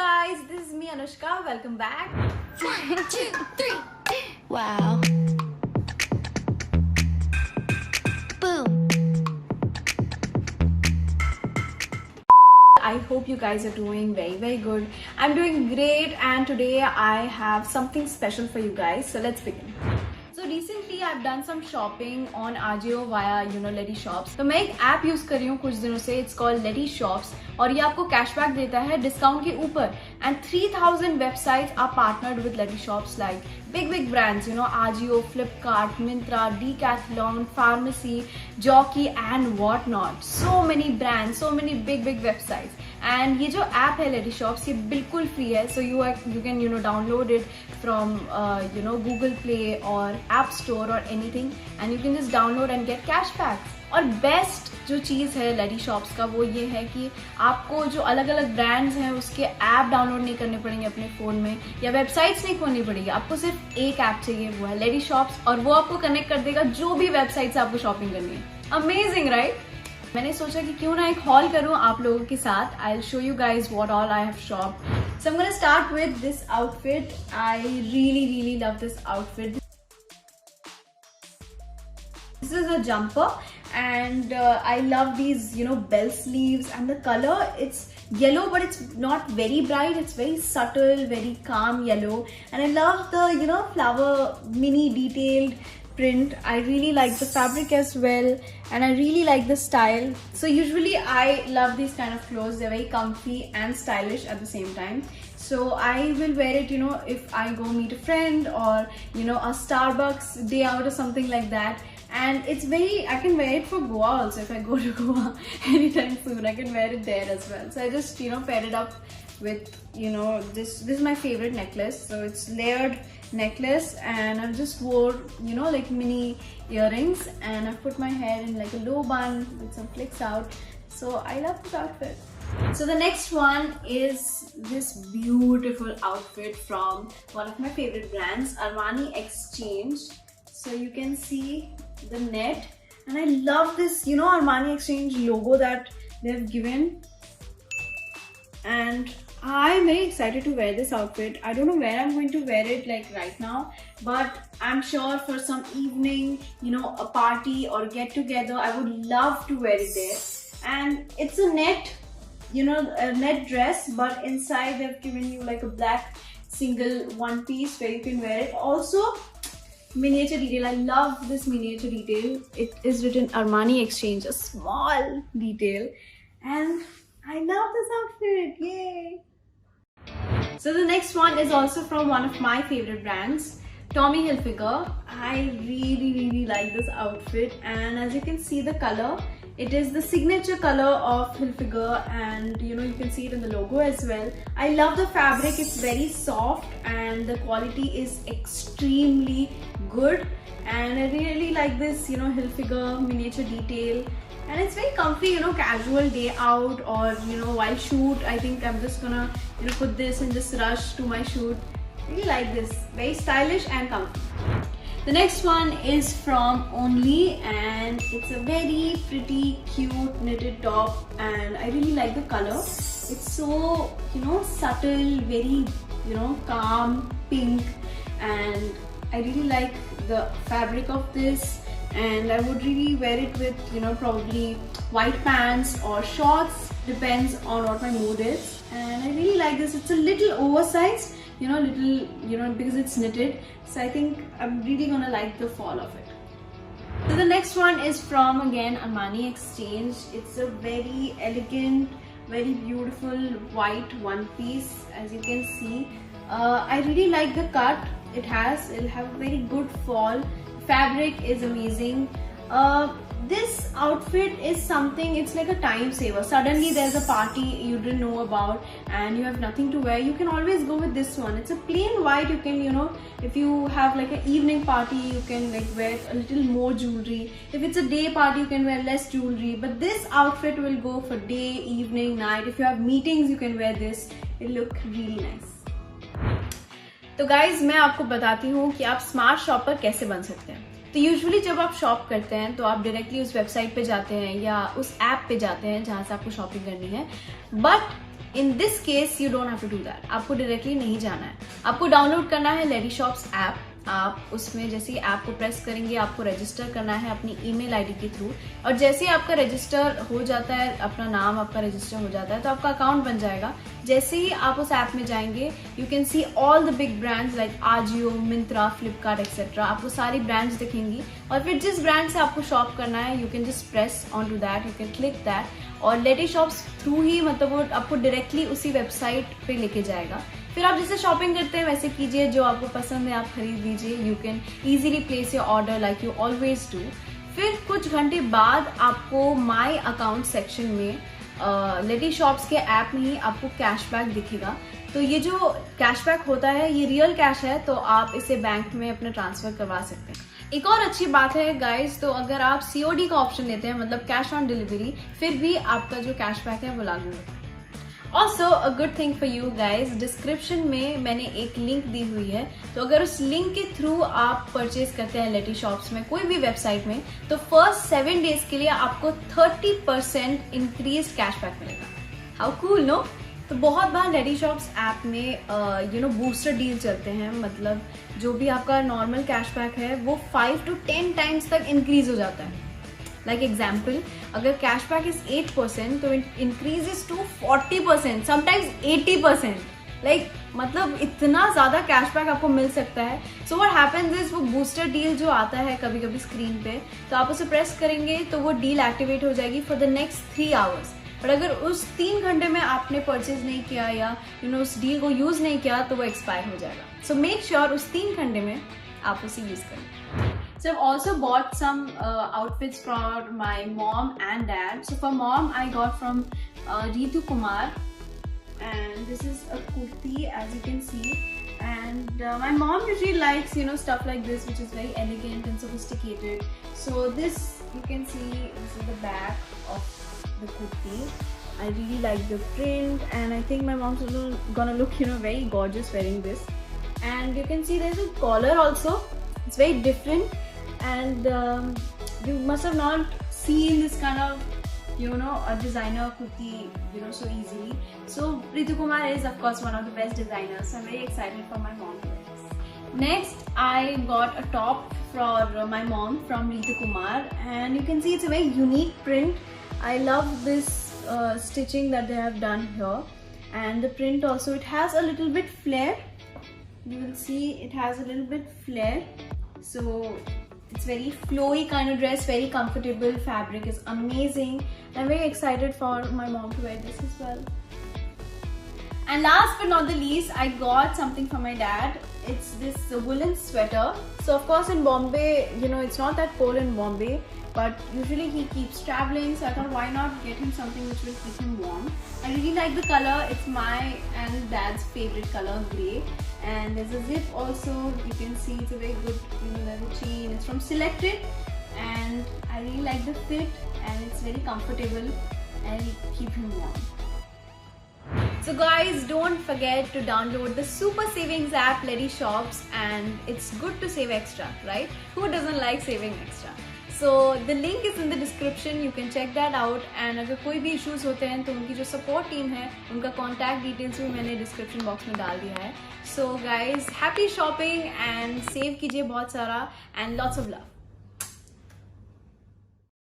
guys, this is me Anushka. Welcome back. 1, 2, 3. Wow. Boom. I hope you guys are doing very good. I'm doing great, and today I have something special for you guys. So let's begin. So recently I've done some shopping on Ajio via Leti Shops. तो मैं एक app use कर रही हूँ कुछ दिनों से. It's called Leti Shops और ये आपको कैशबैक देता है डिस्काउंट के ऊपर. And 3000 websites are partnered with Leti Shops, like big brands, Ajio, Flipkart, Myntra, Decathlon, Pharmacy, Jockey and whatnot. So many brands, so many big websites. And ये जो app है Leti Shops ये बिल्कुल free है. So you can download it from Google Play or App Store or anything, and you can just download and get cashback. और best जो चीज़ है Leti Shops का वो ये है कि आपको जो अलग अलग ब्रांड्स हैं उसके ऐप डाउनलोड नहीं करने पड़ेंगे अपने फ़ोन में, या वेबसाइट्स नहीं खोलनी पड़ेगी. आपको सिर्फ एक ऐप चाहिए, वो है Leti Shops, और वो आपको कनेक्ट कर देगा जो भी वेबसाइट से आपको शॉपिंग करनी है. Amazing right? मैंने सोचा कि क्यों ना एक हॉल करूं आप लोगों के साथ. I will show you guys what all I have शॉप्ड. So I am gonna start with this outfit. I really love this outfit. This is a jumper, and I love these bell sleeves, and the color, it's yellow but it's not very bright, it's very subtle, very calm yellow, and I love the flower mini detailed print. I really like the fabric as well, and I really like the style. So usually I love these kind of clothes. They're very comfy and stylish at the same time. So I will wear it if I go meet a friend, or a Starbucks day out or something like that. And it's I can wear it for Goa also. If I go to Goa anytime soon, I can wear it there as well. So I just pair it up with this is my favorite necklace. So it's layered necklace, and I've just wore like mini earrings, and I've put my hair in like a low bun with some flicks out. So I love this outfit. So the next one is this beautiful outfit from one of my favorite brands, Armani Exchange. So you can see the net, and I love this Armani Exchange logo that they've given, and I'm very excited to wear this outfit. I don't know where I'm going to wear it like right now, but I'm sure for some evening, a party or get together, I would love to wear it there. And it's a net, a net dress, but inside they've given you like a black single one piece where you can wear it. Also miniature detail. I love this miniature detail. It is written Armani Exchange, a small detail, and I love this outfit. Yay! So the next one is also from one of my favorite brands, Tommy Hilfiger. I really like this outfit, and as you can see the color, it is the signature color of Hilfiger, and you can see it in the logo as well. I love the fabric. It's very soft, and the quality is extremely good, and I really like this Hilfiger miniature detail, and it's very comfy, casual day out, or while shoot. I think I'm just gonna put this and just rush to my shoot. Really like this. Very stylish and comfy. The next one is from Only, and it's a very pretty cute knitted top, and I really like the color. It's so subtle, very calm pink, and I really like the fabric of this, and I would really wear it with probably white pants or shorts, depends on what my mood is. And I really like this. It's a little oversized, because it's knitted, so I think I'm really gonna like the fall of it. So the next one is from again Armani Exchange. It's a very elegant, very beautiful white one piece, as you can see. I really like the cut it has. It'll have a very good fall. Fabric is amazing. This outfit is something, it's like a time saver. Suddenly there's a party you didn't know about and you have nothing to wear, you can always go with this one. It's a plain white. You can if you have like an evening party, you can like wear a little more jewelry. If it's a day party, you can wear less jewelry, but this outfit will go for day, evening, night. If you have meetings, you can wear this. It'll look really nice. तो guys मैं आपको बताती हूँ कि आप smart shopper कैसे बन सकते हैं. तो यूजुअली जब आप शॉप करते हैं तो आप डायरेक्टली उस वेबसाइट पे जाते हैं या उस ऐप पे जाते हैं जहाँ से आपको शॉपिंग करनी है. But in this case you don't have to do that, आपको डायरेक्टली नहीं जाना है, आपको डाउनलोड करना है लेडी शॉप्स ऐप। आप उसमें जैसे ही ऐप को प्रेस करेंगे आपको रजिस्टर करना है अपनी ईमेल आईडी के थ्रू, और जैसे ही आपका रजिस्टर हो जाता है, अपना नाम आपका रजिस्टर हो जाता है, तो आपका अकाउंट बन जाएगा। जैसे ही आप उस ऐप में जाएंगे you can see all the big brands like Ajio, Myntra, Flipkart etcetera, आपको सारी ब्रांड्स दिखेंगी, और फिर जिस ब्रांड से आपको शॉप करना है you can just press on to that, you can click that, और लेडी शॉप्स थ्रू ही मतलब वो आपको डायरेक्टली उसी वेबसाइट पे लेके जाएगा। फिर आप जैसे शॉपिंग करते हैं वैसे कीजिए, जो आपको पसंद है आप खरीद लीजिए, you can easily place your order like you always do. फिर कुछ घंटे बाद आपको माई अकाउंट सेक्शन में लेडी शॉप्स के ऐप में ही आपको कैशबैक दिखेगा। तो ये जो कैशबैक होता है ये रियल कैश है, तो आप इसे बैंक में अपने ट्रांसफर करवा सकते हैं। एक और अच्छी बात है गाइस, तो अगर आप COD का ऑप्शन लेते हैं मतलब कैश ऑन डिलीवरी, फिर भी आपका जो कैशबैक है वो लागू होता है। Also a good thing for you guys, description में मैंने एक लिंक दी हुई है, तो अगर उस लिंक के थ्रू आप परचेज करते हैं लेडी शॉप्स में कोई भी वेबसाइट में, तो फर्स्ट 7 डेज के लिए आपको 30% इंक्रीज कैशबैक मिलेगा। How cool no. तो बहुत बार लेडी शॉप्स ऐप में बूस्टर डील चलते हैं, मतलब जो भी आपका नॉर्मल कैशबैक है वो 5 to 10 टाइम्स तक इंक्रीज हो जाता है। लाइक एग्जाम्पल, अगर कैशबैक इज 8% तो it increases to 40%, sometimes 80%। Like मतलब इतना ज्यादा कैशबैक आपको मिल सकता है। सो व्हाट हैपेंस इज, वो बूस्टर डील जो आता है कभी कभी स्क्रीन पे, तो आप उसे प्रेस करेंगे तो वो डील एक्टिवेट हो जाएगी for the next 3 hours. But अगर उस 3 घंटे में आपने परचेज नहीं किया या उस डील को यूज नहीं किया तो वो एक्सपायर हो जाएगा। सो मेक श्योर उस 3 घंटे में आप उसे यूज करें। So I've also bought some outfits for my mom and dad. So for mom I got from Ritu Kumar, and this is a kurti as you can see, and my mom usually likes stuff like this which is very elegant and sophisticated. So this you can see, this is the back of the kurti. I really like the print and I think my mom's also gonna look very gorgeous wearing this. And you can see there's a collar also, it's very different. And you must have not seen this kind of a designer kurti so easily. So Ritu Kumar is of course one of the best designers, so I'm very excited for my mom to wear this. Next I got a top for my mom from Ritu Kumar, and you can see it's a very unique print. I love this stitching that they have done here, and the print also, it has a little bit flare. You will see it has a little bit flare, so it's very flowy kind of dress, very comfortable, fabric is amazing. I'm very excited for my mom to wear this as well. And last but not the least, I got something for my dad. It's this woolen sweater. So of course in Bombay, it's not that cold in Bombay, but usually he keeps traveling, so I thought why not get him something which will keep him warm. I really like the color, it's my and dad's favorite color, grey. And there's a zip also, you can see it's a very good leather chain. It's from Selected, and I really like the fit, and it's very comfortable and keep him warm. So guys, don't forget to download the super savings app Lady Shops, and it's good to save extra, right? Who doesn't like saving extra? So the link is in the description, you can check that out. And अगर कोई भी issues होते हैं तो उनकी जो support team है उनका contact details भी मैंने description box में डाल दिया है. So guys, happy shopping and save कीजिए बहुत सारा, and lots of love.